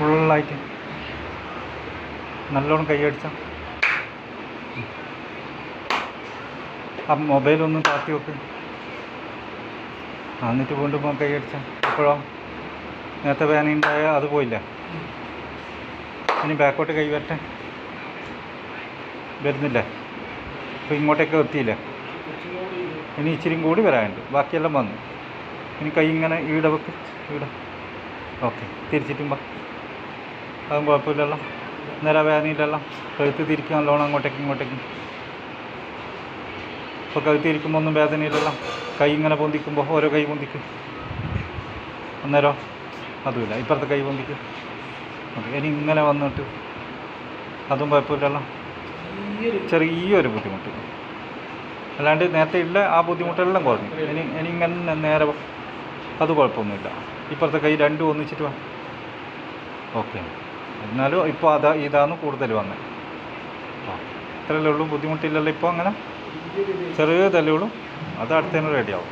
ഫുള്ളായിട്ട് നല്ലോണം കൈയടിച്ചാൽ. ആ മൊബൈലൊന്നും താത്തി വെക്ക്. എന്നിട്ട് വീണ്ടും കൈയടിച്ചാൽ ഇപ്പോഴോ നേരത്തെ വേദനയുണ്ടായ അത് പോയില്ല. ഇനി ബാക്കോട്ട് കൈ വരട്ടെ. വരുന്നില്ല. ഇപ്പോൾ ഇങ്ങോട്ടേക്ക് എത്തിയില്ല. ഇനി ഇച്ചിരിയും കൂടി വരാനുണ്ട്. ബാക്കിയെല്ലാം വന്നു. ഇനി കൈ ഇങ്ങനെ ഈട വെക്ക്. ഈട ഓക്കെ. തിരിച്ചിട്ടുമ്പോൾ അതും കുഴപ്പമില്ലല്ലോ. നേരെ വേദനയില്ലല്ലോ. കഴുത്ത് തിരിക്കുക നല്ലോണം അങ്ങോട്ടേക്കും ഇങ്ങോട്ടേക്കും. ഇപ്പോൾ കഴുത്ത് തിരിക്കുമ്പോൾ ഒന്നും വേദനയില്ലല്ലോ. കൈ ഇങ്ങനെ പൊന്തിക്കുമ്പോൾ ഓരോ കൈ പൊന്തിക്കും. അന്നേരം അതുമില്ല. ഇപ്പുറത്തെ കൈ പൊന്തിക്കും. ഓക്കെ. ഇനി ഇങ്ങനെ വന്നിട്ട് അതും കുഴപ്പമില്ലല്ലോ. ചെറിയൊരു ബുദ്ധിമുട്ട്. അല്ലാണ്ട് നേരത്തെ ഉള്ള ആ ബുദ്ധിമുട്ടെല്ലാം കുറഞ്ഞു. ഇനി ഇങ്ങനെ നേരെ അത് കുഴപ്പമൊന്നുമില്ല. ഇപ്പുറത്തെ കൈ രണ്ടും ഒന്നിച്ചിട്ട് വാ. ഓക്കെ. എന്നാലും ഇപ്പോൾ ഇതാണ് കൂടുതൽ വന്നത്. ഇത്രയല്ലേ ഉള്ളൂ. ബുദ്ധിമുട്ടില്ലല്ലോ ഇപ്പോൾ. അങ്ങനെ ചെറിയതല്ലേ ഉള്ളൂ. അത് അടുത്തതിന് റെഡിയാവും.